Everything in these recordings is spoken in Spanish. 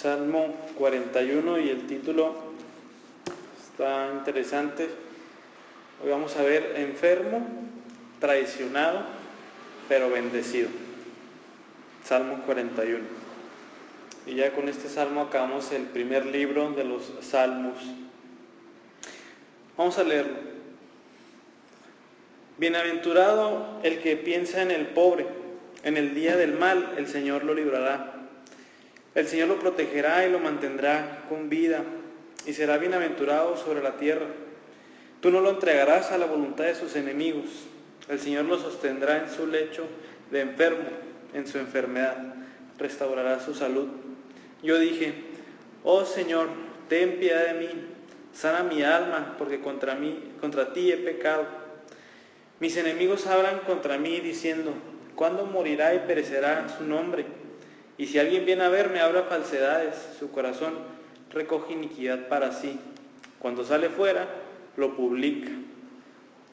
Salmo 41 y el título está interesante. Hoy vamos a ver enfermo, traicionado, pero bendecido. Salmo 41. Y ya con este salmo acabamos el primer libro de los salmos. Vamos a leerlo. Bienaventurado el que piensa en el pobre, en el día del mal el Señor lo librará. El Señor lo protegerá y lo mantendrá con vida, y será bienaventurado sobre la tierra. Tú no lo entregarás a la voluntad de sus enemigos. El Señor lo sostendrá en su lecho de enfermo, en su enfermedad, restaurará su salud. Yo dije: oh Señor, ten piedad de mí, sana mi alma, porque contra ti he pecado. Mis enemigos hablan contra mí diciendo: ¿cuándo morirá y perecerá su nombre? Y si alguien viene a verme, habla falsedades, su corazón recoge iniquidad para sí. Cuando sale fuera, lo publica.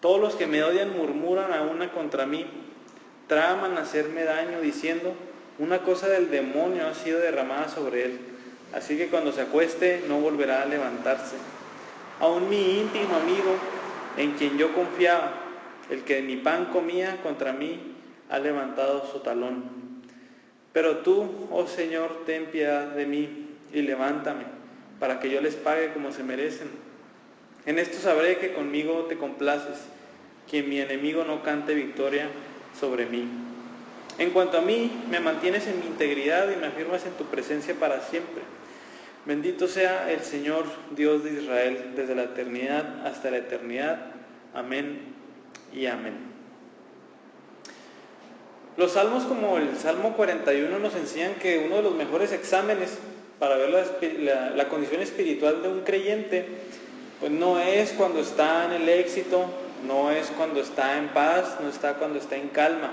Todos los que me odian murmuran a una contra mí, traman hacerme daño, diciendo: una cosa del demonio ha sido derramada sobre él, así que cuando se acueste no volverá a levantarse. Aún mi íntimo amigo, en quien yo confiaba, el que de mi pan comía, contra mí ha levantado su talón. Pero tú, oh Señor, ten piedad de mí y levántame, para que yo les pague como se merecen. En esto sabré que conmigo te complaces, que mi enemigo no cante victoria sobre mí. En cuanto a mí, me mantienes en mi integridad y me afirmas en tu presencia para siempre. Bendito sea el Señor, Dios de Israel, desde la eternidad hasta la eternidad. Amén y amén. Los salmos, como el Salmo 41, nos enseñan que uno de los mejores exámenes para ver la condición espiritual de un creyente, pues no es cuando está en el éxito, no es cuando está en paz, no está cuando está en calma,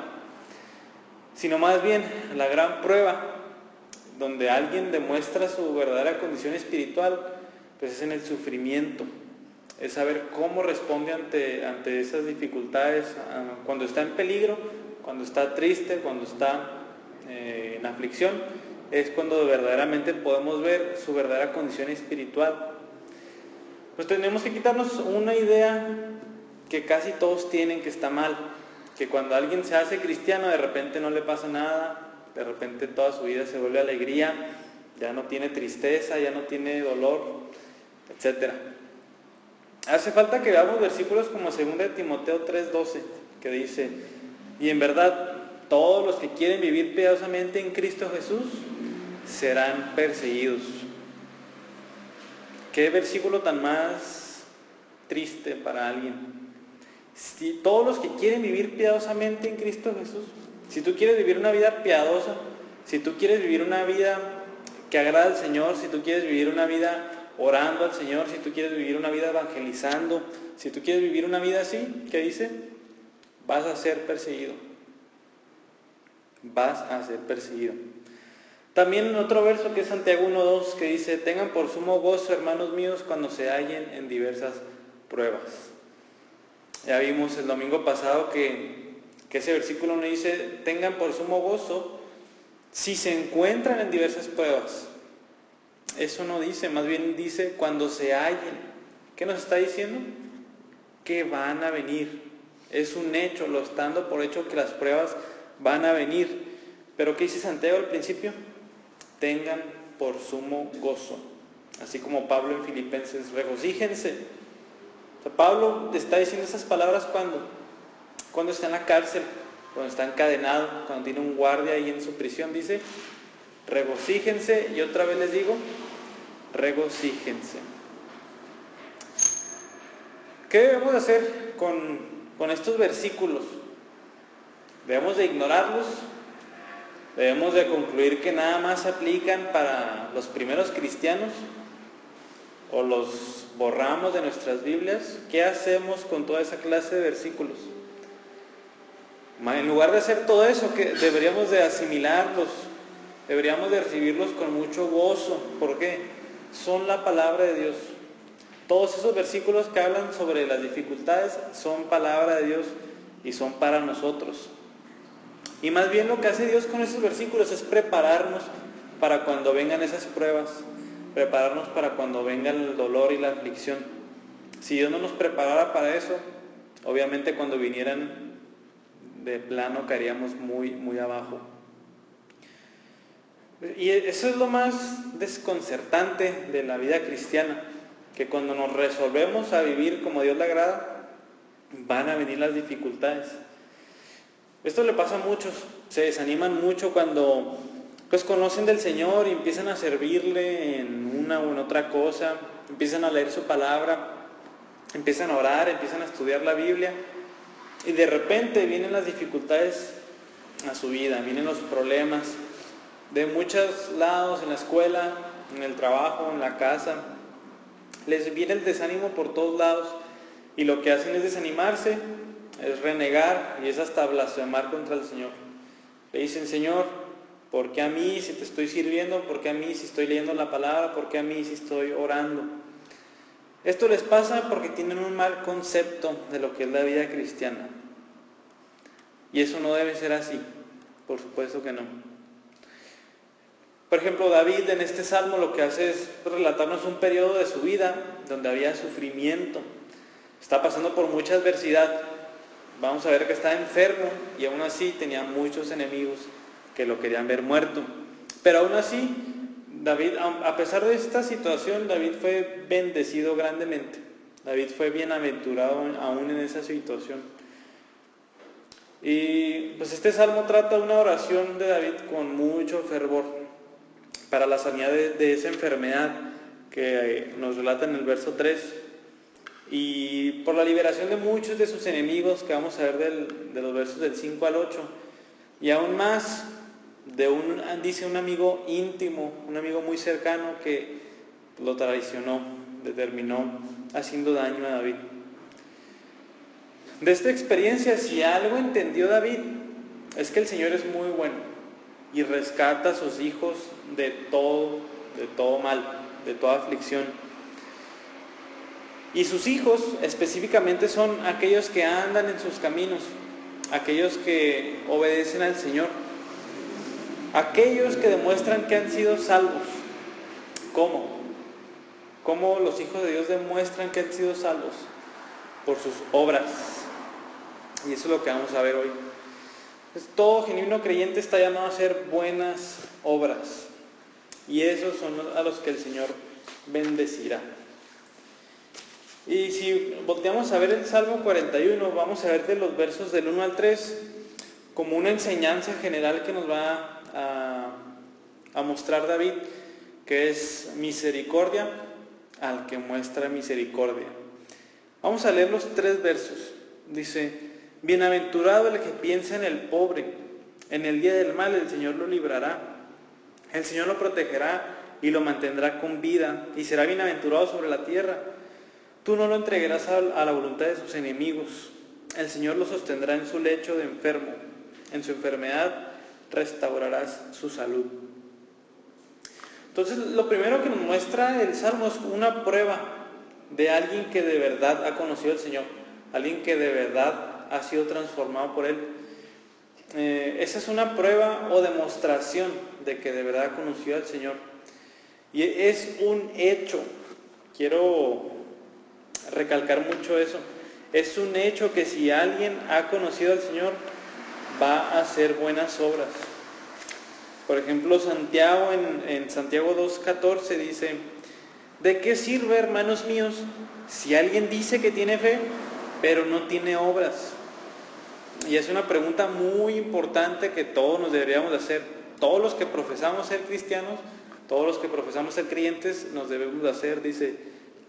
sino más bien la gran prueba donde alguien demuestra su verdadera condición espiritual, pues es en el sufrimiento, es saber cómo responde ante esas dificultades, cuando está en peligro, cuando está triste, cuando está en aflicción, es cuando verdaderamente podemos ver su verdadera condición espiritual. Pues tenemos que quitarnos una idea que casi todos tienen, que está mal, que cuando alguien se hace cristiano de repente no le pasa nada, de repente toda su vida se vuelve alegría, ya no tiene tristeza, ya no tiene dolor, etc. Hace falta que veamos versículos como 2 Timoteo 3:12, que dice: y en verdad, todos los que quieren vivir piadosamente en Cristo Jesús serán perseguidos. ¿Qué versículo tan más triste para alguien? Si todos los que quieren vivir piadosamente en Cristo Jesús, si tú quieres vivir una vida piadosa, si tú quieres vivir una vida que agrada al Señor, si tú quieres vivir una vida orando al Señor, si tú quieres vivir una vida evangelizando, si tú quieres vivir una vida así, ¿qué dice? Vas a ser perseguido. Vas a ser perseguido. También en otro verso que es Santiago 1:2, que dice: tengan por sumo gozo, hermanos míos, cuando se hallen en diversas pruebas. Ya vimos el domingo pasado que ese versículo nos dice: tengan por sumo gozo si se encuentran en diversas pruebas. Eso no dice, más bien dice cuando se hallen. ¿Qué nos está diciendo? Que van a venir. Es un hecho, lo está dando por hecho que las pruebas van a venir. Pero ¿qué dice Santiago al principio? Tengan por sumo gozo. Así como Pablo en Filipenses: regocíjense. O sea, Pablo está diciendo esas palabras cuando está en la cárcel, cuando está encadenado, cuando tiene un guardia ahí en su prisión. Dice: regocíjense. Y otra vez les digo: regocíjense. ¿Qué debemos hacer con estos versículos? ¿Debemos de ignorarlos? ¿Debemos de concluir que nada más se aplican para los primeros cristianos? ¿O los borramos de nuestras Biblias? ¿Qué hacemos con toda esa clase de versículos? En lugar de hacer todo eso, que deberíamos de asimilarlos, deberíamos de recibirlos con mucho gozo. ¿Por qué? Son la palabra de Dios. Todos esos versículos que hablan sobre las dificultades son palabra de Dios y son para nosotros. Y más bien lo que hace Dios con esos versículos es prepararnos para cuando vengan esas pruebas, prepararnos para cuando venga el dolor y la aflicción. Si Dios no nos preparara para eso, obviamente cuando vinieran de plano caeríamos muy, muy abajo. Y eso es lo más desconcertante de la vida cristiana, que cuando nos resolvemos a vivir como a Dios le agrada, van a venir las dificultades. Esto le pasa a muchos, se desaniman mucho cuando pues conocen del Señor y empiezan a servirle en una o en otra cosa, empiezan a leer su palabra, empiezan a orar, empiezan a estudiar la Biblia, y de repente vienen las dificultades a su vida, vienen los problemas de muchos lados, en la escuela, en el trabajo, en la casa. Les viene el desánimo por todos lados, y lo que hacen es desanimarse, es renegar y es hasta blasfemar contra el Señor. Le dicen: Señor, ¿por qué a mí si te estoy sirviendo? ¿Por qué a mí si estoy leyendo la palabra? ¿Por qué a mí si estoy orando? Esto les pasa porque tienen un mal concepto de lo que es la vida cristiana. Y eso no debe ser así, por supuesto que no. Por ejemplo, David en este salmo lo que hace es relatarnos un periodo de su vida donde había sufrimiento. Está pasando por mucha adversidad. Vamos a ver que está enfermo y aún así tenía muchos enemigos que lo querían ver muerto. Pero aún así, David, a pesar de esta situación, David fue bendecido grandemente. David fue bienaventurado aún en esa situación. Y pues este salmo trata una oración de David con mucho fervor para la sanidad de esa enfermedad que nos relata en el verso 3, y por la liberación de muchos de sus enemigos, que vamos a ver de los versos del 5 al 8, y aún más dice un amigo íntimo, un amigo muy cercano que lo traicionó, le terminó haciendo daño a David. De esta experiencia, si algo entendió David, es que el Señor es muy bueno y rescata a sus hijos de todo mal, de toda aflicción. Y sus hijos específicamente son aquellos que andan en sus caminos, aquellos que obedecen al Señor, aquellos que demuestran que han sido salvos. ¿Cómo? ¿Cómo los hijos de Dios demuestran que han sido salvos? Por sus obras. Y eso es lo que vamos a ver hoy. Todo genuino creyente está llamado a hacer buenas obras, y esos son a los que el Señor bendecirá. Y si volteamos a ver el Salmo 41, vamos a ver de los versos del 1 al 3 como una enseñanza general que nos va a mostrar David, que es misericordia al que muestra misericordia. Vamos a leer los 3 versos. Dice: bienaventurado el que piensa en el pobre, en el día del mal el Señor lo librará, el Señor lo protegerá y lo mantendrá con vida, y será bienaventurado sobre la tierra. Tú no lo entregarás a la voluntad de sus enemigos. El Señor lo sostendrá en su lecho de enfermo. En su enfermedad restaurarás su salud. Entonces, lo primero que nos muestra el Salmo es una prueba de alguien que de verdad ha conocido al Señor, alguien que de verdad ha sido transformado por Él. Esa es una prueba o demostración de que de verdad ha conocido al Señor. Y es un hecho. Quiero recalcar mucho eso. Es un hecho que si alguien ha conocido al Señor, va a hacer buenas obras. Por ejemplo, Santiago en Santiago 2:14 dice: ¿de qué sirve, hermanos míos, si alguien dice que tiene fe, pero no tiene obras? Y es una pregunta muy importante que todos nos deberíamos de hacer. Todos los que profesamos ser cristianos, todos los que profesamos ser creyentes, nos debemos de hacer. Dice: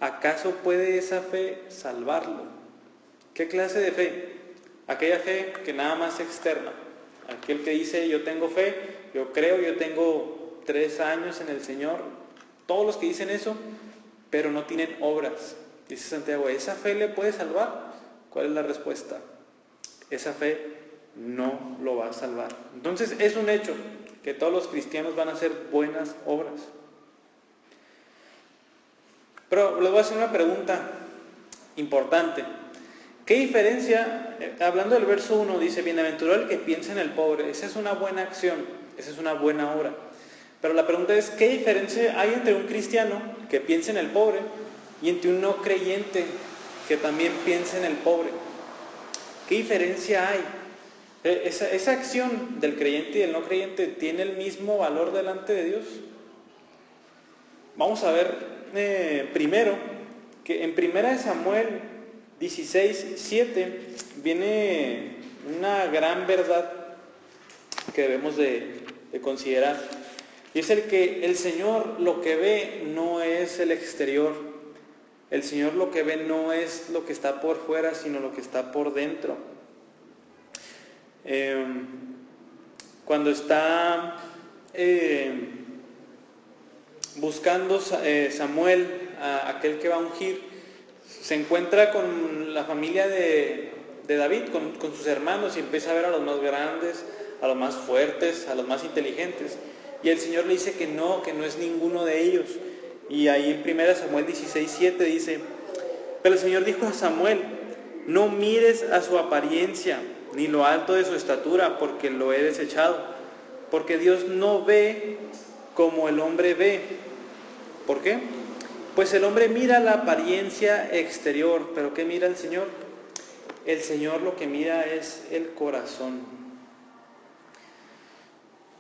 ¿acaso puede esa fe salvarlo? ¿Qué clase de fe? Aquella fe que nada más es externa. Aquel que dice: yo tengo fe, yo creo, yo tengo 3 años en el Señor. Todos los que dicen eso, pero no tienen obras. Dice Santiago: ¿esa fe le puede salvar? ¿Cuál es la respuesta? Esa fe no lo va a salvar. Entonces es un hecho que todos los cristianos van a hacer buenas obras. Pero les voy a hacer una pregunta importante. ¿Qué diferencia? Hablando del verso 1, dice: bienaventurado el que piensa en el pobre. Esa es una buena acción, esa es una buena obra. Pero la pregunta es, ¿qué diferencia hay entre un cristiano que piensa en el pobre y entre un no creyente que también piensa en el pobre? ¿Qué diferencia hay? ¿Esa acción del creyente y del no creyente tiene el mismo valor delante de Dios? Vamos a ver primero que en 1 Samuel 16:7 viene una gran verdad que debemos de considerar. Y es el que el Señor lo que ve no es el exterior. El Señor lo que ve no es lo que está por fuera, sino lo que está por dentro. Cuando está buscando Samuel a aquel que va a ungir, se encuentra con la familia de David, con sus hermanos, y empieza a ver a los más grandes, a los más fuertes, a los más inteligentes. Y el Señor le dice que no es ninguno de ellos. Y ahí en 1 Samuel 16:7 dice: pero el Señor dijo a Samuel: no mires a su apariencia, ni lo alto de su estatura, porque lo he desechado. Porque Dios no ve como el hombre ve. ¿Por qué? Pues el hombre mira la apariencia exterior, pero ¿qué mira el Señor? El Señor lo que mira es el corazón.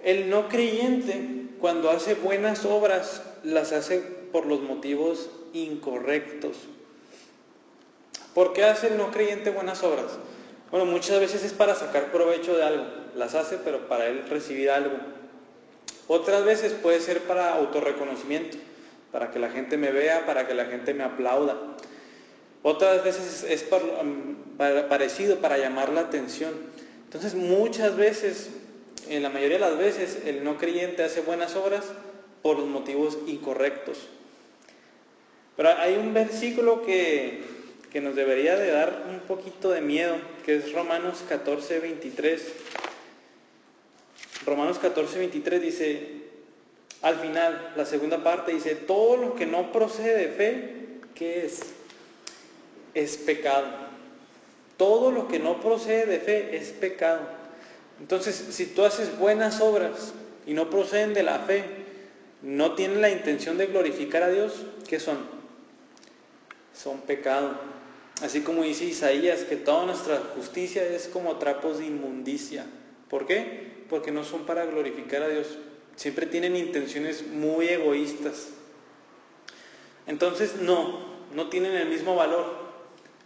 El no creyente, cuando hace buenas obras, las hace por los motivos incorrectos. ¿Por qué hace el no creyente buenas obras? Bueno, muchas veces es para sacar provecho de algo. Las hace, pero para él recibir algo. Otras veces puede ser para autorreconocimiento, para que la gente me vea, para que la gente me aplauda. Otras veces es parecido, para llamar la atención. Entonces, muchas veces, en la mayoría de las veces, el no creyente hace buenas obras por los motivos incorrectos. Pero hay un versículo que nos debería de dar un poquito de miedo, que es Romanos 14:23. Romanos 14:23 dice, al final, la segunda parte dice: todo lo que no procede de fe, ¿qué es? Es pecado. Todo lo que no procede de fe es pecado. Entonces, si tú haces buenas obras y no proceden de la fe, no tienen la intención de glorificar a Dios, ¿qué son? Son pecado. Así como dice Isaías, que toda nuestra justicia es como trapos de inmundicia. ¿Por qué? Porque no son para glorificar a Dios. Siempre tienen intenciones muy egoístas. Entonces no tienen el mismo valor.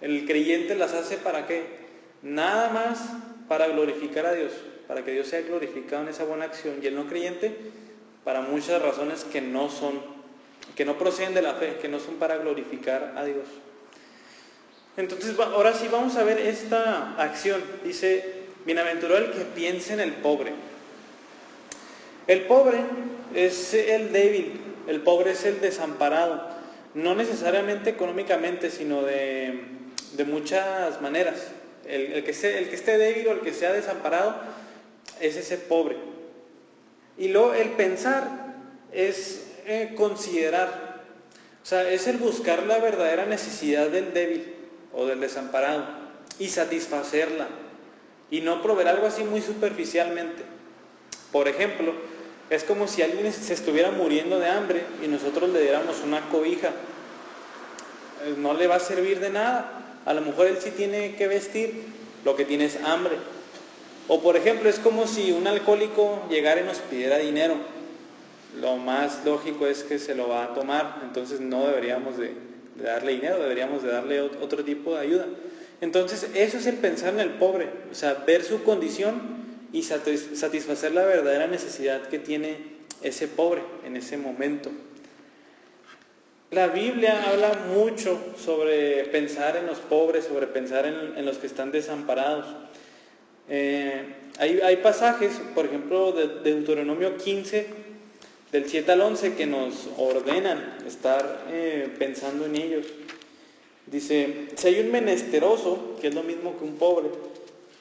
El creyente las hace ¿para qué? Nada más para glorificar a Dios, para que Dios sea glorificado en esa buena acción. Y el no creyente, para muchas razones que no proceden de la fe, que no son para glorificar a Dios. Entonces, ahora sí vamos a ver esta acción. Dice: bienaventurado el que piense en el pobre. El pobre es el débil, el pobre es el desamparado. No necesariamente económicamente, sino de muchas maneras. El que esté débil o el que sea desamparado es ese pobre. Y luego el pensar es considerar. O sea, es el buscar la verdadera necesidad del débil o del desamparado y satisfacerla, y no proveer algo así muy superficialmente. Por ejemplo, es como si alguien se estuviera muriendo de hambre y nosotros le diéramos una cobija. No le va a servir de nada. A lo mejor él sí tiene que vestir, lo que tiene es hambre. O por ejemplo, es como si un alcohólico llegara y nos pidiera dinero. Lo más lógico es que se lo va a tomar, entonces no deberíamos de darle dinero, deberíamos de darle otro tipo de ayuda. Entonces eso es el pensar en el pobre, o sea, ver su condición y satisfacer la verdadera necesidad que tiene ese pobre en ese momento. La Biblia habla mucho sobre pensar en los pobres, sobre pensar en los que están desamparados. Hay pasajes, por ejemplo, de Deuteronomio 15, del 7 al 11, que nos ordenan estar pensando en ellos. Dice: si hay un menesteroso, que es lo mismo que un pobre,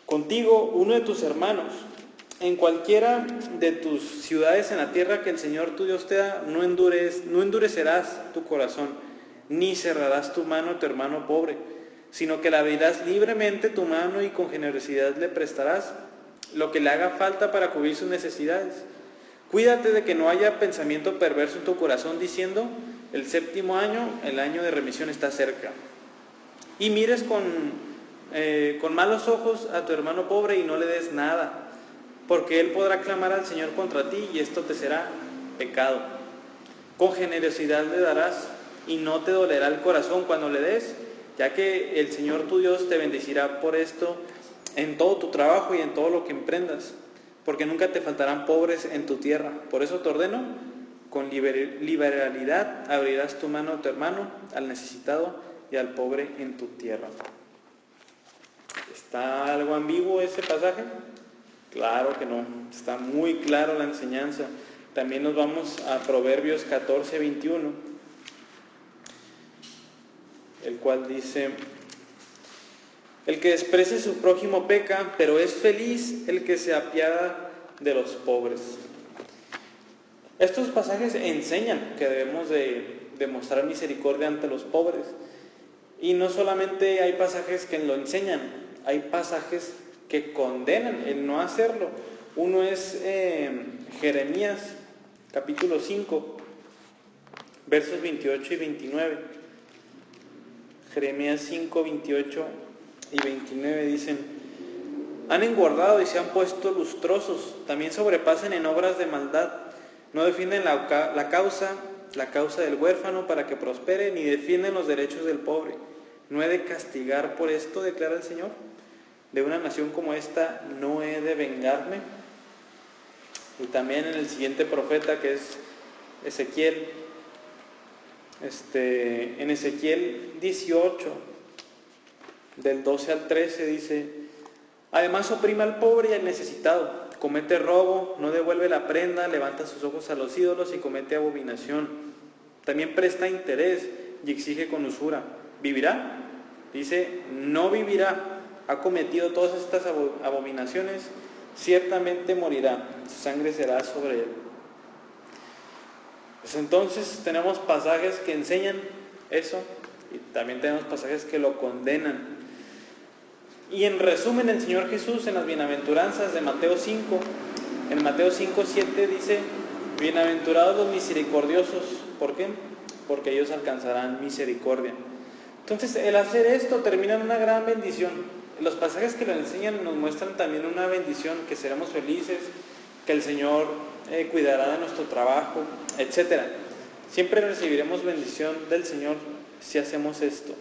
contigo, uno de tus hermanos, en cualquiera de tus ciudades en la tierra que el Señor tu Dios te da, no endurecerás tu corazón, ni cerrarás tu mano a tu hermano pobre, sino que le abrirás libremente tu mano y con generosidad le prestarás lo que le haga falta para cubrir sus necesidades, Cuídate de que no haya pensamiento perverso en tu corazón diciendo, el 7º año, el año de remisión está cerca. Y mires con malos ojos a tu hermano pobre y no le des nada, porque él podrá clamar al Señor contra ti y esto te será pecado. Con generosidad le darás y no te dolerá el corazón cuando le des, ya que el Señor tu Dios te bendecirá por esto en todo tu trabajo y en todo lo que emprendas, porque nunca te faltarán pobres en tu tierra. Por eso te ordeno, con liberalidad abrirás tu mano a tu hermano, al necesitado y al pobre en tu tierra. ¿Está algo ambiguo ese pasaje? Claro que no, está muy claro la enseñanza. También nos vamos a Proverbios 14:21, el cual dice: el que desprecia a su prójimo peca, pero es feliz el que se apiada de los pobres. Estos pasajes enseñan que debemos de demostrar misericordia ante los pobres. Y no solamente hay pasajes que lo enseñan, hay pasajes que condenan el no hacerlo. Uno es Jeremías capítulo 5, versos 28 y 29. Jeremías 5, 28 y 29 dicen: han engordado y se han puesto lustrosos, también sobrepasan en obras de maldad, no defienden la causa del huérfano para que prospere, ni defienden los derechos del pobre. ¿No he de castigar por esto?, declara el Señor. De una nación como esta no he de vengarme. Y también en el siguiente profeta, que es Ezequiel, en Ezequiel 18, del 12 al 13 dice: además oprime al pobre y al necesitado, comete robo, no devuelve la prenda, levanta sus ojos a los ídolos y comete abominación. También presta interés y exige con usura. ¿Vivirá? Dice, no vivirá. Ha cometido todas estas abominaciones, ciertamente morirá, su sangre será sobre él. Pues entonces tenemos pasajes que enseñan eso y también tenemos pasajes que lo condenan. Y en resumen, el Señor Jesús en las bienaventuranzas de Mateo 5, en Mateo 5:7 dice: bienaventurados los misericordiosos. ¿Por qué? Porque ellos alcanzarán misericordia. Entonces, el hacer esto termina en una gran bendición. Los pasajes que lo enseñan nos muestran también una bendición, que seremos felices, que el Señor cuidará de nuestro trabajo, etc. Siempre recibiremos bendición del Señor si hacemos esto.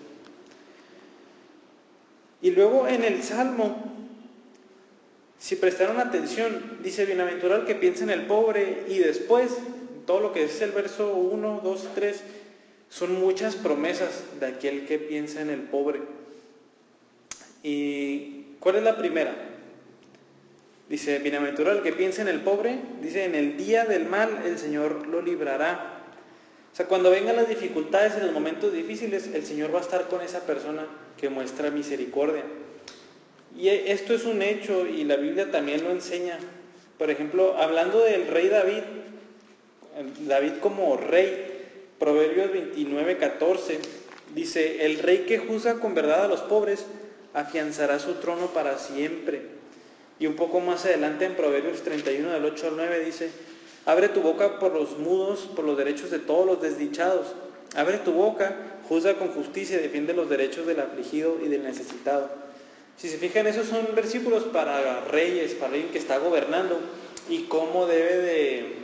Y luego en el Salmo, si prestaron atención, dice: bienaventurado el que piensa en el pobre, y después, todo lo que es el verso 1, 2, 3, son muchas promesas de aquel que piensa en el pobre. ¿Y cuál es la primera? Dice: bienaventurado el que piensa en el pobre, dice: en el día del mal el Señor lo librará. O sea, cuando vengan las dificultades, en los momentos difíciles, el Señor va a estar con esa persona que muestra misericordia. Y esto es un hecho y la Biblia también lo enseña. Por ejemplo, hablando del rey David, David como rey, Proverbios 29:14, dice: el rey que juzga con verdad a los pobres, afianzará su trono para siempre. Y un poco más adelante en Proverbios 31, del 8 al 9, dice: abre tu boca por los mudos, por los derechos de todos los desdichados. Abre tu boca, juzga con justicia y defiende los derechos del afligido y del necesitado. Si se fijan, esos son versículos para reyes, para alguien que está gobernando y cómo debe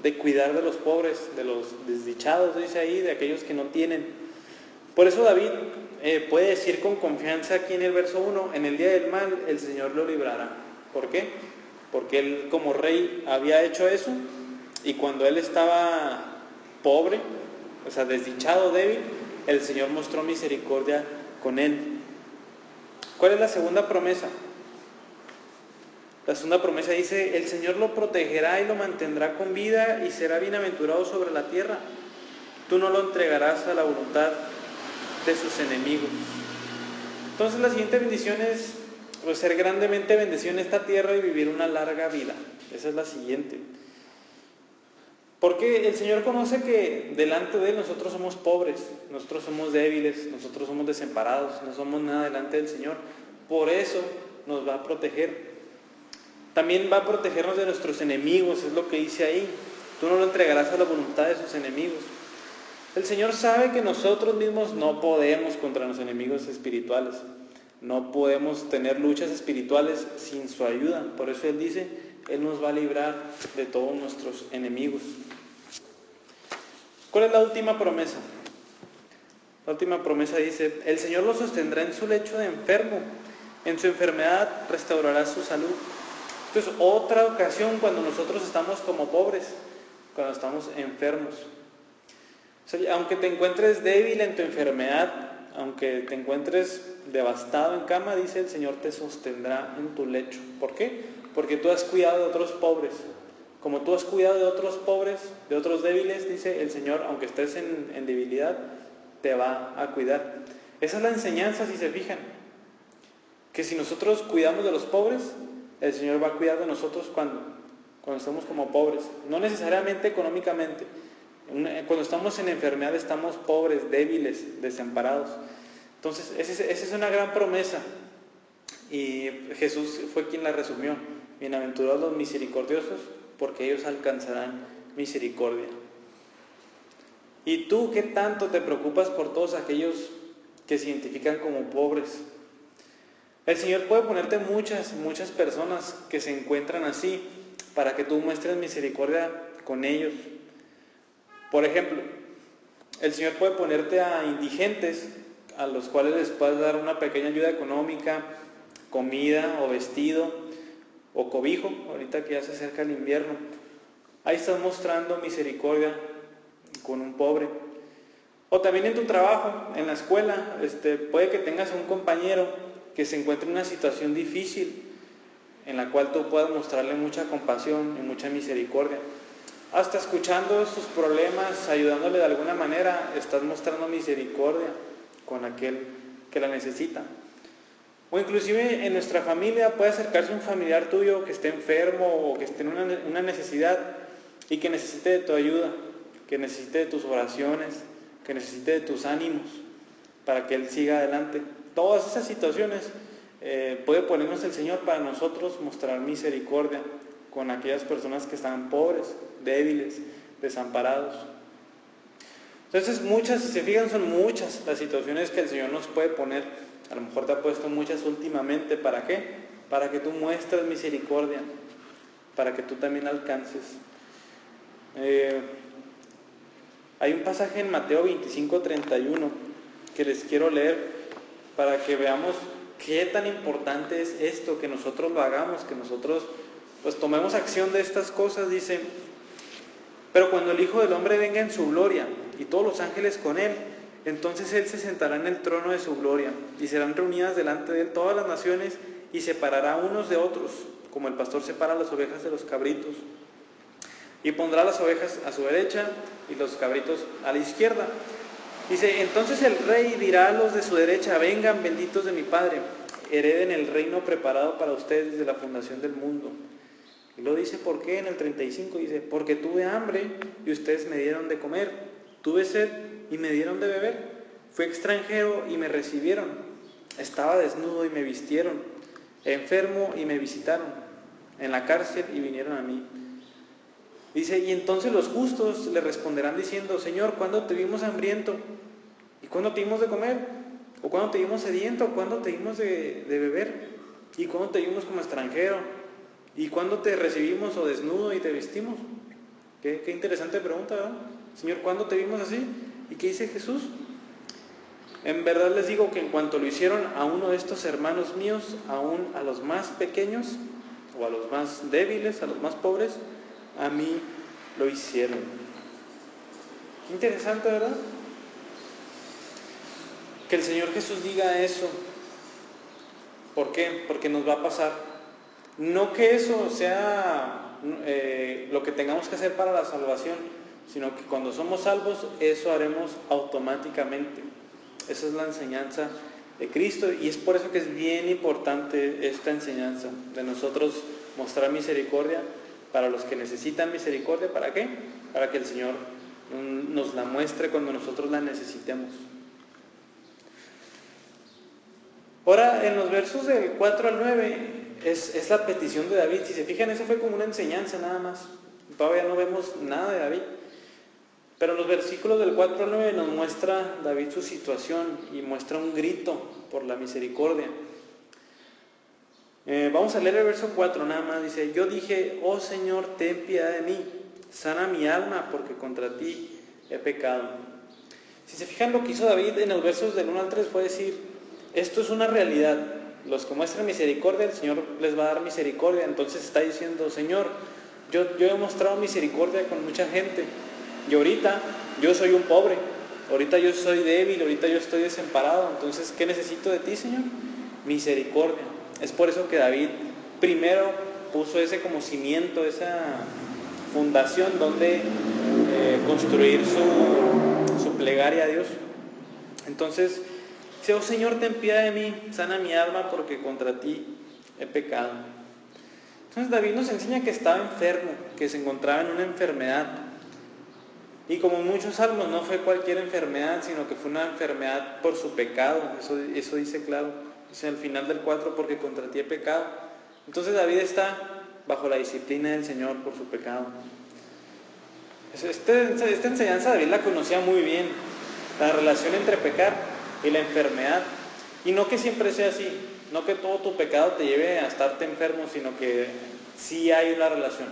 de cuidar de los pobres, de los desdichados, dice ahí, de aquellos que no tienen. Por eso David puede decir con confianza aquí en el verso 1: en el día del mal el Señor lo librará. ¿Por qué? Porque él como rey había hecho eso, y cuando él estaba pobre, o sea, desdichado, débil, el Señor mostró misericordia con él. ¿Cuál es la segunda promesa? La segunda promesa dice: el Señor lo protegerá y lo mantendrá con vida y será bienaventurado sobre la tierra. Tú no lo entregarás a la voluntad de sus enemigos. Entonces la siguiente bendición es pues, ser grandemente bendecido en esta tierra y vivir una larga vida. Esa es la siguiente. Porque el Señor conoce que delante de Él nosotros somos pobres, nosotros somos débiles, nosotros somos desamparados, no somos nada delante del Señor. Por eso nos va a proteger. También va a protegernos de nuestros enemigos, es lo que dice ahí. Tú no lo entregarás a la voluntad de sus enemigos. El Señor sabe que nosotros mismos no podemos contra los enemigos espirituales. No podemos tener luchas espirituales sin su ayuda. Por eso Él dice, Él nos va a librar de todos nuestros enemigos. ¿Cuál es la última promesa? La última promesa dice, el Señor lo sostendrá en su lecho de enfermo. En su enfermedad restaurará su salud. Esto es otra ocasión cuando nosotros estamos como pobres, cuando estamos enfermos. O sea, aunque te encuentres débil en tu enfermedad, aunque te encuentres devastado en cama, dice el Señor te sostendrá en tu lecho. ¿Por qué? Porque tú has cuidado de otros pobres. Como tú has cuidado de otros pobres, de otros débiles, dice el Señor, aunque estés en debilidad, te va a cuidar. Esa es la enseñanza, si se fijan. Que si nosotros cuidamos de los pobres, el Señor va a cuidar de nosotros cuando estamos como pobres. No necesariamente económicamente. Cuando estamos en enfermedad estamos pobres, débiles, desamparados. Entonces, esa es una gran promesa. Y Jesús fue quien la resumió. Bienaventurados los misericordiosos, porque ellos alcanzarán misericordia. ¿Y tú qué tanto te preocupas por todos aquellos que se identifican como pobres? El Señor puede ponerte muchas personas que se encuentran así, para que tú muestres misericordia con ellos. Por ejemplo, el Señor puede ponerte a indigentes, a los cuales les puedas dar una pequeña ayuda económica, comida o vestido o cobijo, ahorita que ya se acerca el invierno. Ahí estás mostrando misericordia con un pobre. O también en tu trabajo, en la escuela, puede que tengas un compañero que se encuentre en una situación difícil, en la cual tú puedas mostrarle mucha compasión y mucha misericordia. Hasta escuchando sus problemas, ayudándole de alguna manera, estás mostrando misericordia con aquel que la necesita. O inclusive en nuestra familia puede acercarse un familiar tuyo que esté enfermo o que esté en una necesidad y que necesite de tu ayuda, que necesite de tus oraciones, que necesite de tus ánimos para que él siga adelante. Todas esas situaciones puede ponernos el Señor para nosotros mostrar misericordia con aquellas personas que están pobres, débiles, desamparados. Entonces si se fijan, son muchas las situaciones que el Señor nos puede poner. A lo mejor te ha puesto muchas últimamente. ¿Para qué? Para que tú muestres misericordia, para que tú también alcances. Hay un pasaje en Mateo 25:31 que les quiero leer para que veamos qué tan importante es esto, que nosotros lo hagamos, que nosotros pues tomemos acción de estas cosas. Dice, pero cuando el Hijo del Hombre venga en su gloria y todos los ángeles con él, entonces él se sentará en el trono de su gloria y serán reunidas delante de él todas las naciones y separará unos de otros, como el pastor separa las ovejas de los cabritos, y pondrá las ovejas a su derecha y los cabritos a la izquierda. Dice, entonces el rey dirá a los de su derecha, vengan benditos de mi Padre, hereden el reino preparado para ustedes desde la fundación del mundo. Y lo dice, ¿por qué? En el 35 dice, porque tuve hambre y ustedes me dieron de comer, tuve sed y me dieron de beber, fui extranjero y me recibieron, estaba desnudo y me vistieron, enfermo y me visitaron, en la cárcel y vinieron a mí. Dice, y entonces los justos le responderán diciendo, Señor, ¿cuándo te vimos hambriento? ¿Y cuándo te dimos de comer? ¿O cuándo te vimos sediento? ¿O cuándo te dimos de beber? ¿Y cuándo te vimos como extranjero? ¿Y cuándo te recibimos o desnudo y te vestimos? Qué interesante pregunta, ¿verdad? Señor, ¿cuándo te vimos así? ¿Y qué dice Jesús? En verdad les digo que en cuanto lo hicieron a uno de estos hermanos míos, aún a los más pequeños, o a los más débiles, a los más pobres, a mí lo hicieron. Qué interesante, ¿verdad? Que el Señor Jesús diga eso. ¿Por qué? Porque nos va a pasar. No que eso sea lo que tengamos que hacer para la salvación, sino que cuando somos salvos, eso haremos automáticamente. Esa es la enseñanza de Cristo, y es por eso que es bien importante esta enseñanza de nosotros mostrar misericordia para los que necesitan misericordia. ¿Para qué? Para que el Señor nos la muestre cuando nosotros la necesitemos. Ahora, en los versos del 4 al 9, es la petición de David. Si se fijan, eso fue como una enseñanza nada más. Todavía no vemos nada de David. Pero en los versículos del 4 al 9 nos muestra David su situación y muestra un grito por la misericordia. Vamos a leer el verso 4 nada más. Dice: yo dije, oh Señor, ten piedad de mí, sana mi alma, porque contra ti he pecado. Si se fijan, lo que hizo David en los versos del 1 al 3 fue decir: esto es una realidad. Los que muestran misericordia, el Señor les va a dar misericordia. Entonces está diciendo: Señor, yo he mostrado misericordia con mucha gente, y ahorita yo soy un pobre, ahorita yo soy débil, ahorita yo estoy desamparado. Entonces, ¿qué necesito de ti, Señor? Misericordia. Es por eso que David primero puso ese como cimiento, esa fundación donde construir su plegaria a Dios. Entonces dice: oh Señor, ten piedad de mí, sana mi alma, porque contra ti he pecado. Entonces David nos enseña que estaba enfermo, que se encontraba en una enfermedad. Y como muchos salmos, no fue cualquier enfermedad, sino que fue una enfermedad por su pecado. Eso dice claro. Dice al final del 4, porque contra ti he pecado. Entonces David está bajo la disciplina del Señor por su pecado. Esta enseñanza David la conocía muy bien, la relación entre pecar y la enfermedad. Y no que siempre sea así, no que todo tu pecado te lleve a estarte enfermo, sino que sí hay una relación.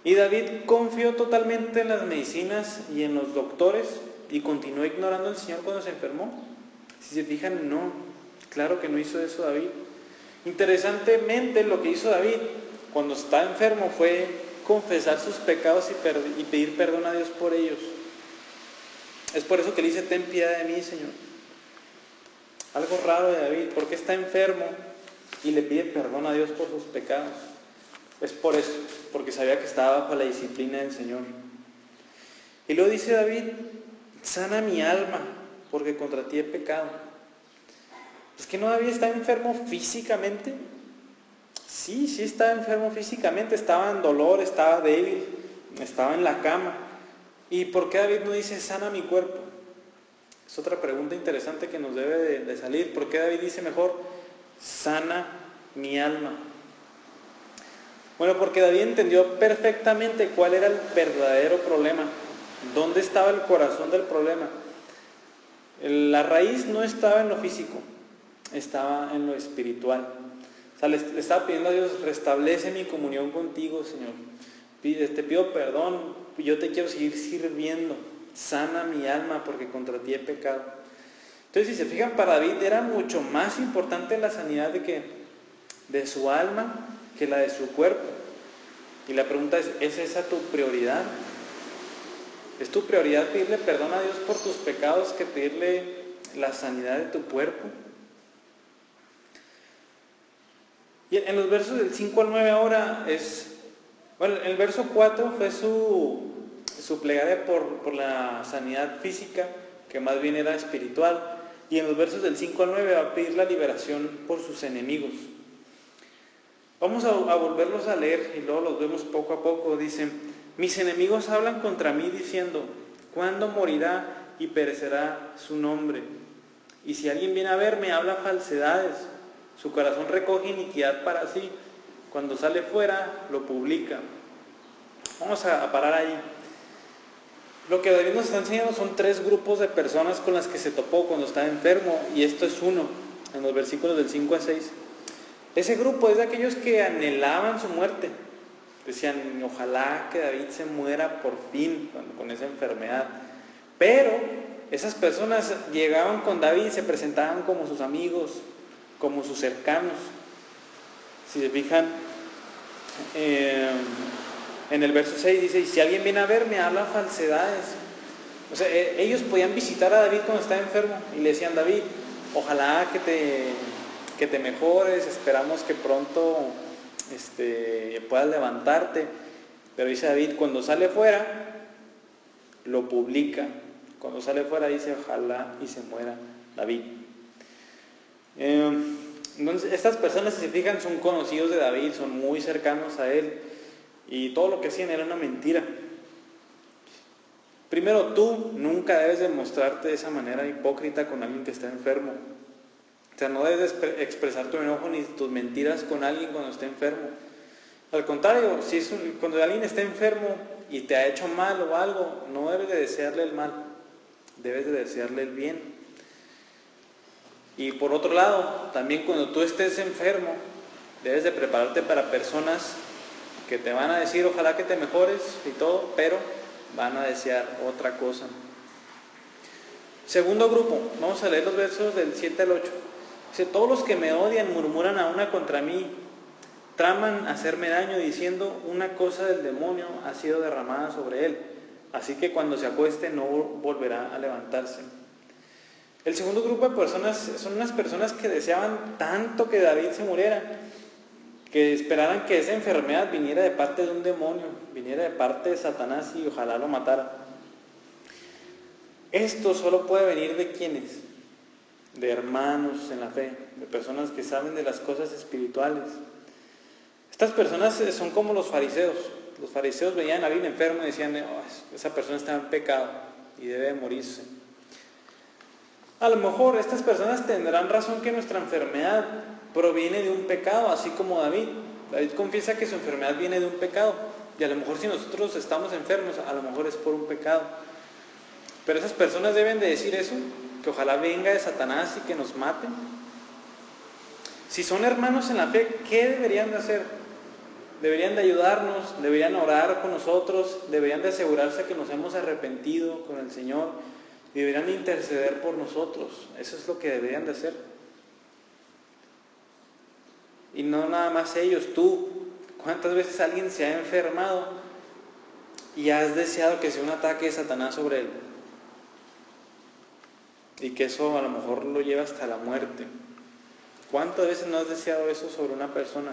Y David confió totalmente en las medicinas y en los doctores y continuó ignorando al Señor cuando se enfermó. Si se fijan, no, claro que no hizo eso David. Interesantemente, lo que hizo David cuando estaba enfermo fue confesar sus pecados y pedir perdón a Dios por ellos. Es por eso que le dice: ten piedad de mí, Señor. Algo raro de David, porque está enfermo y le pide perdón a Dios por sus pecados. Es por eso, porque sabía que estaba bajo la disciplina del Señor. Y luego dice David: sana mi alma, porque contra ti he pecado. ¿Es que no David está enfermo físicamente? Sí estaba enfermo físicamente, estaba en dolor, estaba débil, estaba en la cama. ¿Y por qué David no dice: sana mi cuerpo? Es otra pregunta interesante que nos debe de salir. ¿Por qué David dice mejor: sana mi alma? Bueno, porque David entendió perfectamente cuál era el verdadero problema, dónde estaba el corazón del problema. La raíz no estaba en lo físico, estaba en lo espiritual. O sea, le estaba pidiendo a Dios: restablece mi comunión contigo, Señor. Te pido perdón, yo te quiero seguir sirviendo. Sana mi alma, porque contra ti he pecado. Entonces, si se fijan, para David era mucho más importante la sanidad de su alma que la de su cuerpo. Y la pregunta ¿es esa tu prioridad? ¿Es tu prioridad pedirle perdón a Dios por tus pecados que pedirle la sanidad de tu cuerpo? Y en los versos del 5 al 9 ahora el verso 4 fue su plegaria por la sanidad física, que más bien era espiritual. Y en los versos del 5 al 9 va a pedir la liberación por sus enemigos. Vamos a volverlos a leer y luego los vemos poco a poco. Dicen: mis enemigos hablan contra mí diciendo: ¿cuándo morirá y perecerá su nombre? Y si alguien viene a verme, habla falsedades. Su corazón recoge iniquidad para sí. Cuando sale fuera, lo publica. Vamos a parar ahí. Lo que David nos está enseñando son 3 grupos de personas con las que se topó cuando estaba enfermo. Y esto es uno, en los versículos del 5 al 6. Ese grupo es de aquellos que anhelaban su muerte. Decían: ojalá que David se muera por fin con esa enfermedad. Pero esas personas llegaban con David y se presentaban como sus amigos, como sus cercanos. Si se fijan, en el verso 6 dice: y si alguien viene a verme, habla falsedades. O sea, ellos podían visitar a David cuando estaba enfermo y le decían: David, ojalá que te mejores, esperamos que pronto puedas levantarte. Pero dice David, cuando sale fuera, lo publica. Cuando sale fuera dice: ojalá y se muera David. Entonces, estas personas, si se fijan, son conocidos de David, son muy cercanos a él, y todo lo que hacían era una mentira. Primero, tú nunca debes de mostrarte de esa manera hipócrita con alguien que está enfermo. O sea, no debes expresar tu enojo ni tus mentiras con alguien cuando esté enfermo. Al contrario, cuando alguien está enfermo y te ha hecho mal o algo, no debes de desearle el mal, debes de desearle el bien. Y por otro lado, también cuando tú estés enfermo, debes de prepararte para personas que te van a decir ojalá que te mejores y todo, pero van a desear otra cosa. Segundo grupo, vamos a leer los versos del 7 al 8. Dice: todos los que me odian murmuran a una contra mí, traman hacerme daño diciendo una cosa del demonio ha sido derramada sobre él, así que cuando se acueste no volverá a levantarse. El segundo grupo de personas son unas personas que deseaban tanto que David se muriera, que esperaran que esa enfermedad viniera de parte de un demonio, viniera de parte de Satanás y ojalá lo matara. Esto solo puede venir de ¿quiénes? De hermanos en la fe, de personas que saben de las cosas espirituales. Estas personas son como los fariseos. Los fariseos veían a alguien enfermo y decían: oh, esa persona está en pecado y debe de morirse. A lo mejor estas personas tendrán razón que nuestra enfermedad proviene de un pecado, así como David. David confiesa que su enfermedad viene de un pecado, y a lo mejor si nosotros estamos enfermos, a lo mejor es por un pecado. Pero esas personas deben de decir eso, que ojalá venga de Satanás y que nos maten. Si son hermanos en la fe, ¿qué deberían de hacer? Deberían de ayudarnos, deberían orar con nosotros, deberían de asegurarse que nos hemos arrepentido con el Señor, y deberían de interceder por nosotros. Eso es lo que deberían de hacer. Y no nada más ellos, tú. ¿Cuántas veces alguien se ha enfermado y has deseado que sea un ataque de Satanás sobre él? Y que eso a lo mejor lo lleva hasta la muerte. ¿Cuántas veces no has deseado eso sobre una persona?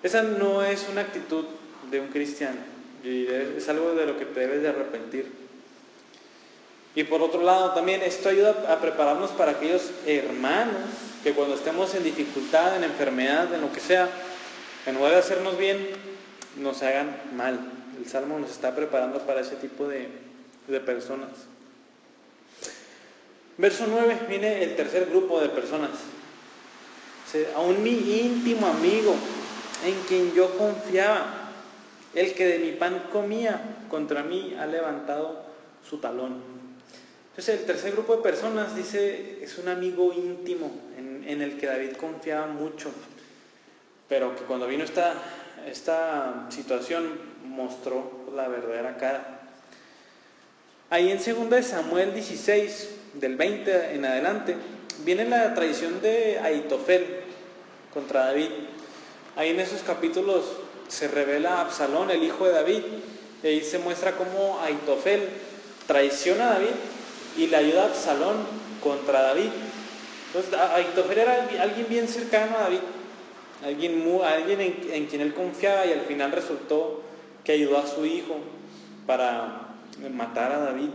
Esa no es una actitud de un cristiano, y es algo de lo que te debes de arrepentir. Y por otro lado también esto ayuda a prepararnos para aquellos hermanos que cuando estemos en dificultad, en enfermedad, en lo que sea, en lugar de hacernos bien, nos hagan mal. El Salmo nos está preparando para ese tipo de personas. Verso 9, viene el tercer grupo de personas. Aún mi íntimo amigo, en quien yo confiaba, el que de mi pan comía, contra mí ha levantado su talón. Entonces el tercer grupo de personas, dice, es un amigo íntimo en el que David confiaba mucho, pero que cuando vino esta situación mostró la verdadera cara. Ahí en 2 Samuel 16, del 20 en adelante, viene la traición de Ahitofel contra David. Ahí en esos capítulos se revela Absalón, el hijo de David, y ahí se muestra cómo Ahitofel traiciona a David y le ayuda a Absalón contra David. Entonces Ahitofel era alguien bien cercano a David, alguien en quien él confiaba, y al final resultó que ayudó a su hijo para matar a David.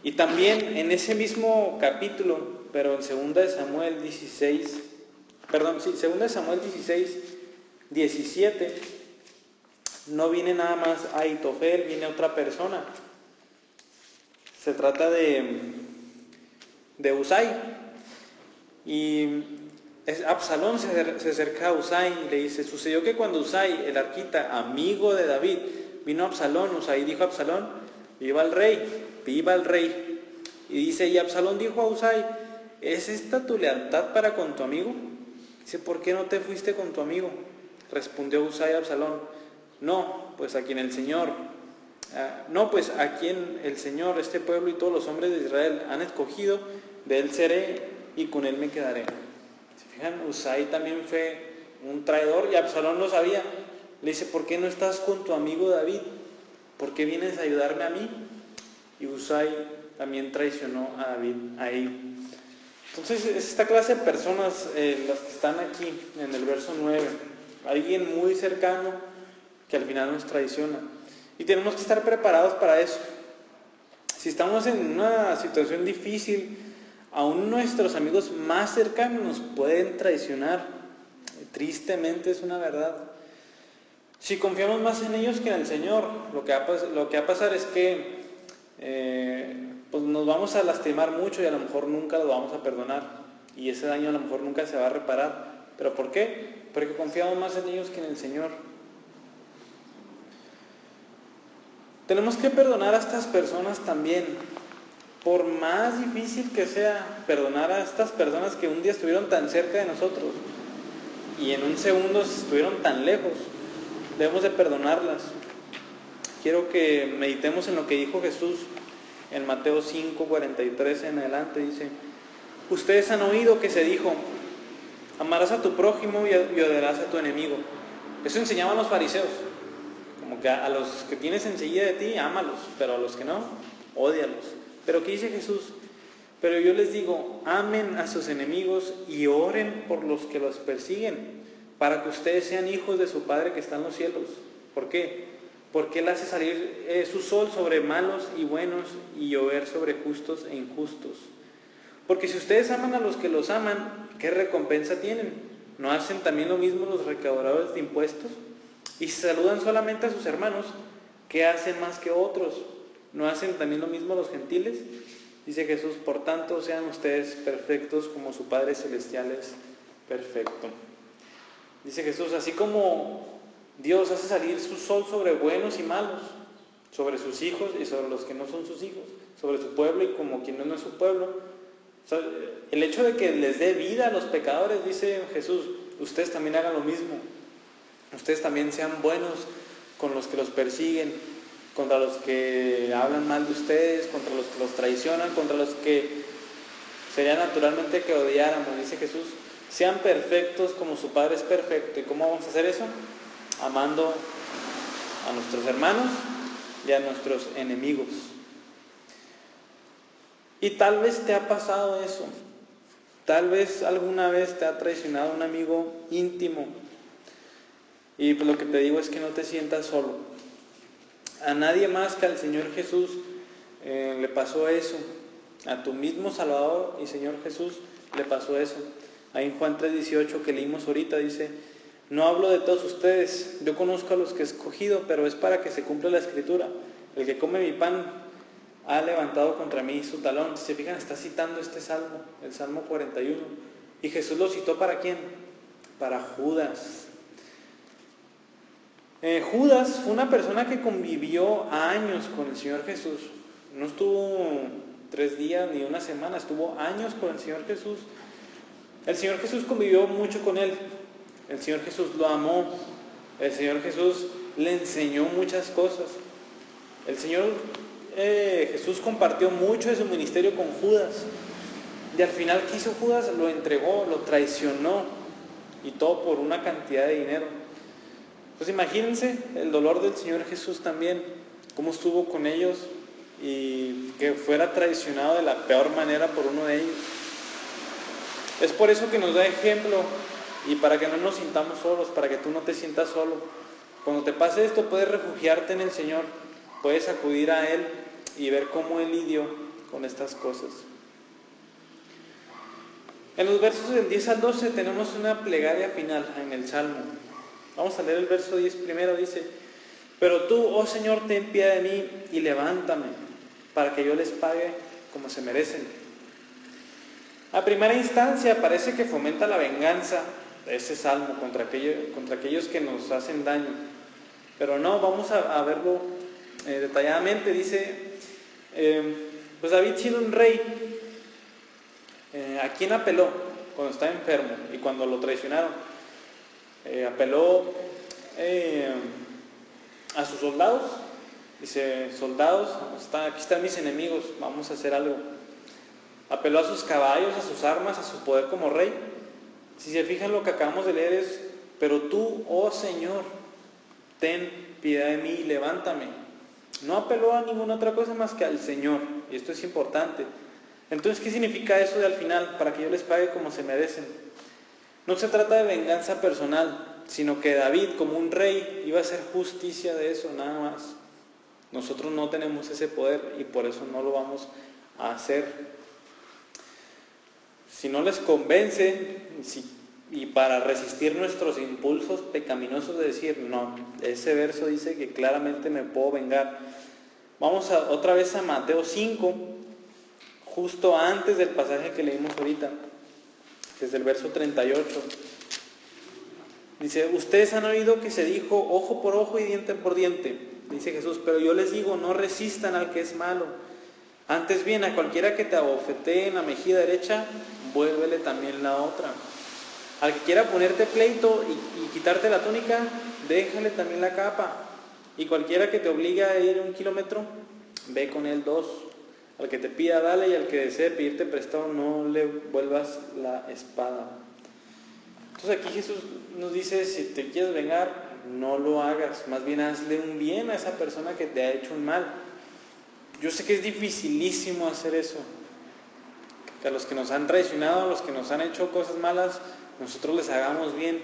Y también en ese mismo capítulo, pero en 2 Samuel 16, 17, no viene nada más Ahitofel, viene otra persona. Se trata de Usai. Y Absalón se acerca a Usai y le dice: sucedió que cuando Usai, el arquita, amigo de David, vino a Absalón, Usai dijo a Absalón: viva el rey. Y dice, y Absalón dijo a Usai: ¿es esta tu lealtad para con tu amigo? Dice: ¿por qué no te fuiste con tu amigo? Respondió Usai a Absalón: no, pues a quien el Señor, este pueblo y todos los hombres de Israel han escogido, de él seré y con él me quedaré. ¿Se fijan? Usai también fue un traidor y Absalón lo sabía. Le dice: ¿por qué no estás con tu amigo David? ¿Por qué vienes a ayudarme a mí? Y Usai también traicionó a David ahí. Entonces es esta clase de personas las que están aquí en el verso 9. Alguien muy cercano que al final nos traiciona. Y tenemos que estar preparados para eso. Si estamos en una situación difícil, aún nuestros amigos más cercanos nos pueden traicionar. Tristemente es una verdad. Si confiamos más en ellos que en el Señor, lo que va a pasar es que pues nos vamos a lastimar mucho y a lo mejor nunca lo vamos a perdonar. Y ese daño a lo mejor nunca se va a reparar. ¿Pero por qué? Porque confiamos más en ellos que en el Señor. Tenemos que perdonar a estas personas también. Por más difícil que sea perdonar a estas personas que un día estuvieron tan cerca de nosotros y en un segundo estuvieron tan lejos, debemos de perdonarlas. Quiero que meditemos en lo que dijo Jesús en Mateo 5:43 en adelante. Dice: ustedes han oído que se dijo, amarás a tu prójimo y odiarás a tu enemigo. Eso enseñaban los fariseos, como que a los que tienes enseguida de ti, ámalos, pero a los que no, ódialos. Pero ¿qué dice Jesús? Pero yo les digo, amen a sus enemigos y oren por los que los persiguen, para que ustedes sean hijos de su Padre que está en los cielos. ¿Por qué? Porque Él hace salir su sol sobre malos y buenos y llover sobre justos e injustos. Porque si ustedes aman a los que los aman, ¿qué recompensa tienen? ¿No hacen también lo mismo los recaudadores de impuestos? Y si saludan solamente a sus hermanos, ¿qué hacen más que otros? ¿No hacen también lo mismo los gentiles? Dice Jesús: por tanto, sean ustedes perfectos como su Padre Celestial es perfecto. Dice Jesús, así como Dios hace salir su sol sobre buenos y malos, sobre sus hijos y sobre los que no son sus hijos, sobre su pueblo y como quien no es su pueblo. O sea, el hecho de que les dé vida a los pecadores, dice Jesús, ustedes también hagan lo mismo. Ustedes también sean buenos con los que los persiguen, contra los que hablan mal de ustedes, contra los que los traicionan, contra los que sería naturalmente que odiáramos. Dice Jesús, sean perfectos como su Padre es perfecto. ¿Y cómo vamos a hacer eso? Amando a nuestros hermanos y a nuestros enemigos. Y tal vez te ha pasado eso. Tal vez alguna vez te ha traicionado un amigo íntimo. Y pues lo que te digo es que no te sientas solo. A nadie más que al Señor Jesús le pasó eso. A tu mismo Salvador y Señor Jesús le pasó eso. Ahí en Juan 3:18 que leímos ahorita dice: no hablo de todos ustedes, yo conozco a los que he escogido, pero es para que se cumpla la Escritura. El que come mi pan ha levantado contra mí su talón. Si se fijan, está citando este salmo, el Salmo 41. ¿Y Jesús lo citó para quién? Para Judas. Judas fue una persona que convivió años con el Señor Jesús. No estuvo 3 días ni una semana, estuvo años con el Señor Jesús. El Señor Jesús convivió mucho con él. El Señor Jesús lo amó. El Señor Jesús le enseñó muchas cosas. El Señor Jesús compartió mucho de su ministerio con Judas. Y al final, ¿qué hizo Judas? Lo entregó, lo traicionó. Y todo por una cantidad de dinero. Pues imagínense el dolor del Señor Jesús también, cómo estuvo con ellos y que fuera traicionado de la peor manera por uno de ellos. Es por eso que nos da ejemplo y para que no nos sintamos solos, para que tú no te sientas solo. Cuando te pase esto, puedes refugiarte en el Señor, puedes acudir a Él y ver cómo Él lidió con estas cosas. En los versos del 10 al 12 tenemos una plegaria final en el Salmo. Vamos a leer el verso 10 primero, dice: pero tú, oh Señor, ten piedad de mí y levántame, para que yo les pague como se merecen. A primera instancia parece que fomenta la venganza de ese salmo contra aquellos que nos hacen daño. Pero no, vamos a verlo detalladamente. Dice, pues David, siendo un rey, ¿a quién apeló cuando estaba enfermo y cuando lo traicionaron? Apeló a sus soldados. Dice: soldados, aquí están mis enemigos, vamos a hacer algo. Apeló a sus caballos, a sus armas, a su poder como rey. Si se fijan, lo que acabamos de leer es: pero tú, oh Señor, ten piedad de mí y levántame. No apeló a ninguna otra cosa más que al Señor, y esto es importante. Entonces, ¿qué significa eso de al final? Para que yo les pague como se merecen. No se trata de venganza personal, sino que David, como un rey, iba a hacer justicia de eso, nada más. Nosotros no tenemos ese poder y por eso no lo vamos a hacer. Si no les convence, y para resistir nuestros impulsos pecaminosos de decir, no, ese verso dice que claramente me puedo vengar. Vamos otra vez a Mateo 5, justo antes del pasaje que leímos ahorita, desde el verso 38. Dice, ustedes han oído que se dijo ojo por ojo y diente por diente. Dice Jesús, pero yo les digo, no resistan al que es malo. Antes bien, a cualquiera que te abofetee en la mejilla derecha, vuélvele también la otra. Al que quiera ponerte pleito y quitarte la túnica, déjale también la capa. Y cualquiera que te obligue a ir 1 kilómetro, ve con él 2. Al que te pida, dale, y al que desee pedirte prestado, no le vuelvas la espada. Entonces aquí Jesús nos dice, si te quieres vengar, no lo hagas. Más bien hazle un bien a esa persona que te ha hecho un mal. Yo sé que es dificilísimo hacer eso. Que a los que nos han traicionado, a los que nos han hecho cosas malas, nosotros les hagamos bien,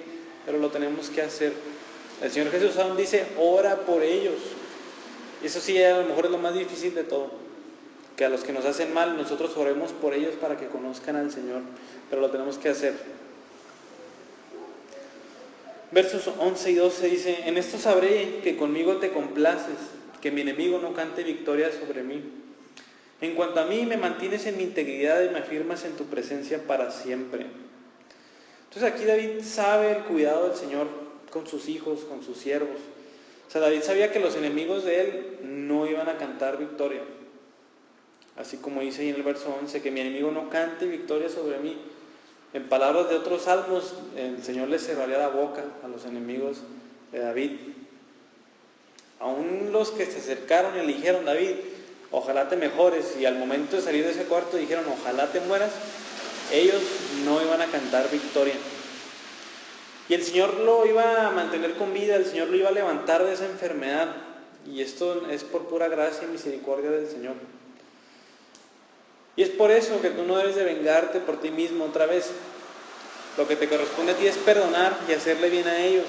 pero lo tenemos que hacer. El Señor Jesús aún dice, ora por ellos. Y eso sí, a lo mejor es lo más difícil de todo. Que a los que nos hacen mal, nosotros oremos por ellos para que conozcan al Señor, pero lo tenemos que hacer. Versos 11 y 12 dice, en esto sabré que conmigo te complaces, que mi enemigo no cante victoria sobre mí. En cuanto a mí, me mantienes en mi integridad y me afirmas en tu presencia para siempre. Entonces aquí David sabe el cuidado del Señor con sus hijos, con sus siervos. O sea, David sabía que los enemigos de él no iban a cantar victoria. Así como dice ahí en el verso 11, que mi enemigo no cante victoria sobre mí. En palabras de otros salmos, el Señor les cerraría la boca a los enemigos de David. Aún los que se acercaron y le dijeron, David, ojalá te mejores, y al momento de salir de ese cuarto dijeron, ojalá te mueras, ellos no iban a cantar victoria. Y el Señor lo iba a mantener con vida, el Señor lo iba a levantar de esa enfermedad, y esto es por pura gracia y misericordia del Señor. Y es por eso que tú no debes de vengarte por ti mismo otra vez. Lo que te corresponde a ti es perdonar y hacerle bien a ellos.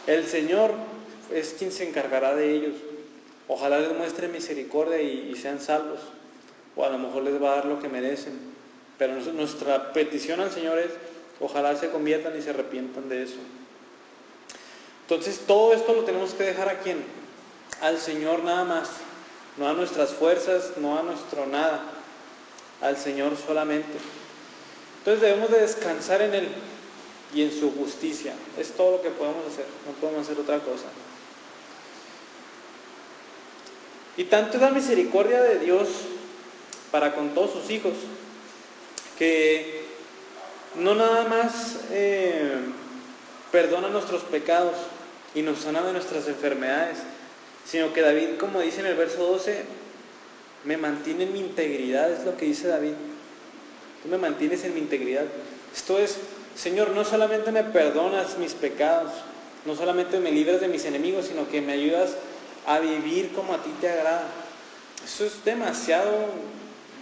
El Señor es quien se encargará de ellos. Ojalá les muestre misericordia y sean salvos. O a lo mejor les va a dar lo que merecen. Pero nuestra petición al Señor es, ojalá se conviertan y se arrepientan de eso. Entonces todo esto lo tenemos que dejar a ¿quién? Al Señor nada más. No a nuestras fuerzas, no a nuestro nada. Al Señor solamente. Entonces debemos de descansar en Él y en su justicia. Es todo lo que podemos hacer, no podemos hacer otra cosa. Y tanto es la misericordia de Dios para con todos sus hijos, que no nada más perdona nuestros pecados y nos sana de nuestras enfermedades, sino que David, como dice en el verso 12, me mantiene en mi integridad, es lo que dice David. Tú me mantienes en mi integridad. Esto es, Señor, no solamente me perdonas mis pecados, no solamente me libras de mis enemigos, sino que me ayudas a vivir como a ti te agrada. Eso es demasiado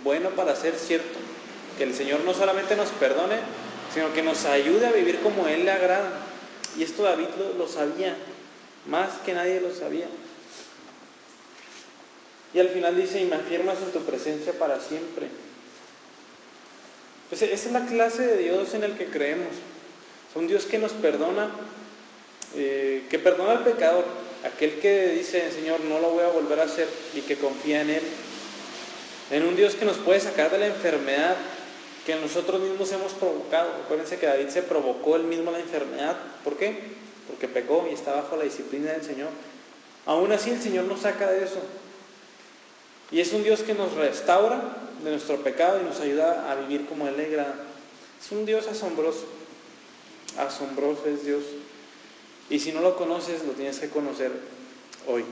bueno para ser cierto. Que el Señor no solamente nos perdone, sino que nos ayude a vivir como Él le agrada. Y esto David lo sabía, más que nadie lo sabía. Y al final dice, y me afirmas en tu presencia para siempre. Pues esa es la clase de Dios en el que creemos. Es un Dios que nos perdona, que perdona al pecador, aquel que dice, Señor, no lo voy a volver a hacer, y que confía en Él. En un Dios que nos puede sacar de la enfermedad que nosotros mismos hemos provocado. Acuérdense que David se provocó él mismo la enfermedad. ¿Por qué? Porque pecó y está bajo la disciplina del Señor. Aún así el Señor nos saca de eso. Y es un Dios que nos restaura de nuestro pecado y nos ayuda a vivir como Él le agrada. Es un Dios asombroso. Asombroso es Dios. Y si no lo conoces, lo tienes que conocer hoy.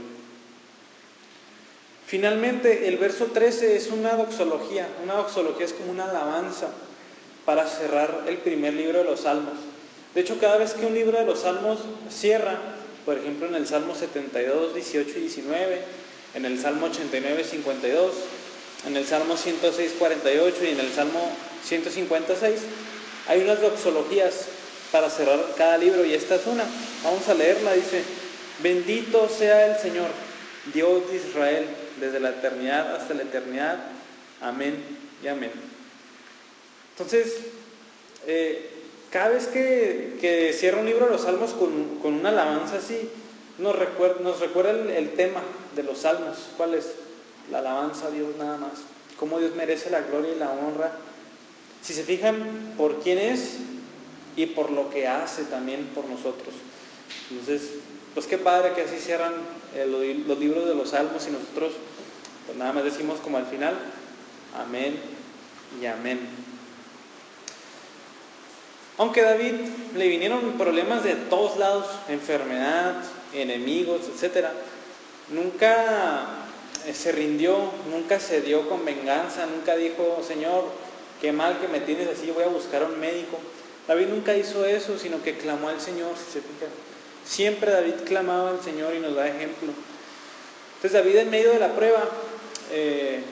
Finalmente, el verso 13 es una doxología. Una doxología es como una alabanza para cerrar el primer libro de los Salmos. De hecho, cada vez que un libro de los Salmos cierra, por ejemplo en el Salmo 72, 18 y 19, en el Salmo 89, 52, en el Salmo 106, 48 y en el Salmo 156, hay unas doxologías para cerrar cada libro, y esta es una. Vamos a leerla. Dice: bendito sea el Señor, Dios de Israel, desde la eternidad hasta la eternidad. Amén y amén. Entonces, cada vez que cierra un libro de los Salmos con una alabanza así, nos recuerda el tema de los Salmos. ¿Cuál es? La alabanza a Dios nada más. cómo Dios merece la gloria y la honra. Si se fijan por quién es y por lo que hace también por nosotros. Entonces, pues qué padre que así cierran los libros de los Salmos y nosotros pues nada más decimos como al final, amén y amén. Aunque a David le vinieron problemas de todos lados, enfermedad, enemigos, etc., nunca se rindió, nunca se dio con venganza, nunca dijo, Señor, qué mal que me tienes así, voy a buscar a un médico. David nunca hizo eso, sino que clamó al Señor, si se fijan. Siempre David clamaba al Señor y nos da ejemplo. Entonces David, en medio de la prueba,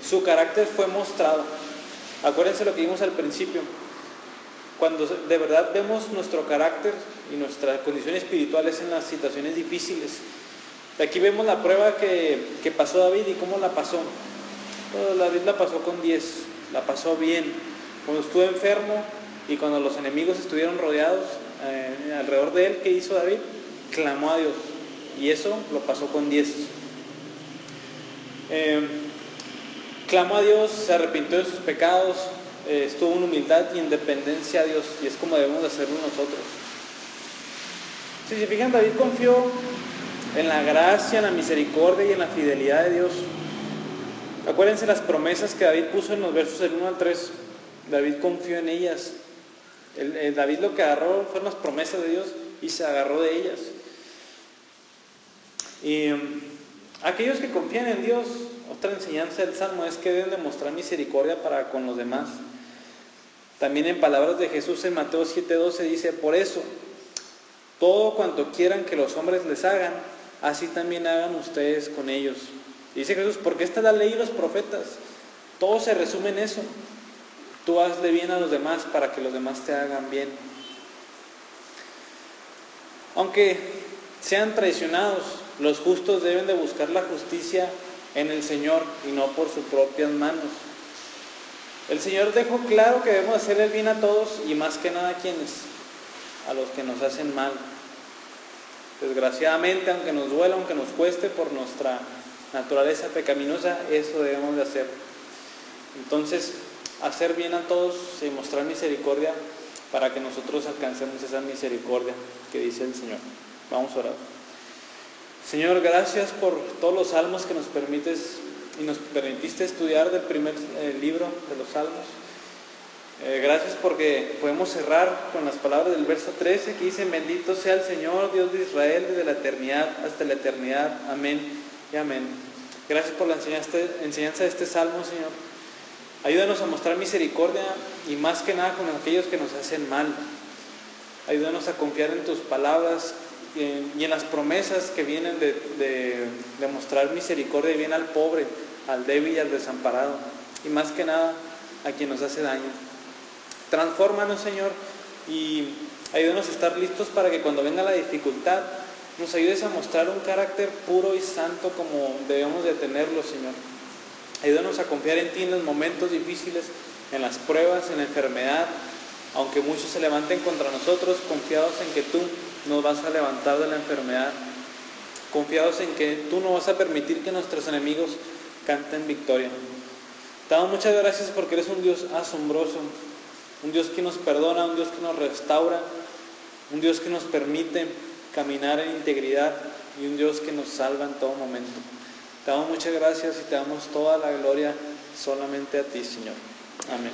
su carácter fue mostrado. Acuérdense lo que vimos al principio. Cuando de verdad vemos nuestro carácter y nuestra condición espiritual es en las situaciones difíciles. Aquí vemos la prueba que pasó David y cómo la pasó. Bueno, David la pasó con 10, la pasó bien. Cuando estuvo enfermo y cuando los enemigos estuvieron rodeados alrededor de él, ¿qué hizo David? Clamó a Dios y eso lo pasó con 10. Clamó a Dios, se arrepintió de sus pecados, estuvo en humildad y en dependencia a Dios, y es como debemos de hacerlo nosotros. Si se fijan, David confió en la gracia, en la misericordia y en la fidelidad de Dios. Acuérdense las promesas que David puso en los versos del 1 al 3. David confió en ellas. David lo que agarró fueron las promesas de Dios y se agarró de ellas. Y aquellos que confían en Dios, otra enseñanza del Salmo es que deben demostrar misericordia para con los demás. También en palabras de Jesús en Mateo 7:12 dice, por eso, todo cuanto quieran que los hombres les hagan, así también hagan ustedes con ellos. Dice Jesús, porque esta es la ley y los profetas. Todo se resume en eso. Tú hazle bien a los demás para que los demás te hagan bien. Aunque sean traicionados, los justos deben de buscar la justicia en el Señor y no por sus propias manos. El Señor dejó claro que debemos hacer el bien a todos y más que nada a los que nos hacen mal. Desgraciadamente, aunque nos duela, aunque nos cueste por nuestra naturaleza pecaminosa, eso debemos de hacer. Entonces, hacer bien a todos y mostrar misericordia para que nosotros alcancemos esa misericordia que dice el Señor. Vamos a orar. Señor, gracias por todos los salmos que nos permites y nos permitiste estudiar del primer libro de los Salmos. Gracias porque podemos cerrar con las palabras del verso 13 que dicen, bendito sea el Señor, Dios de Israel, desde la eternidad hasta la eternidad. Amén y amén. Gracias por la enseñanza de este Salmo, Señor. Ayúdanos a mostrar misericordia y más que nada con aquellos que nos hacen mal. Ayúdanos a confiar en tus palabras y en las promesas que vienen de mostrar misericordia y bien al pobre, al débil y al desamparado. Y más que nada a quien nos hace daño. Transfórmanos, Señor, y ayúdanos a estar listos para que cuando venga la dificultad nos ayudes a mostrar un carácter puro y santo como debemos de tenerlo, Señor. Ayúdanos a confiar en ti en los momentos difíciles, en las pruebas, en la enfermedad, aunque muchos se levanten contra nosotros, confiados en que tú nos vas a levantar de la enfermedad, confiados en que tú no vas a permitir que nuestros enemigos canten victoria. Te damos muchas gracias porque eres un Dios asombroso, un Dios que nos perdona, un Dios que nos restaura, un Dios que nos permite caminar en integridad y un Dios que nos salva en todo momento. Te damos muchas gracias y te damos toda la gloria solamente a ti, Señor. Amén.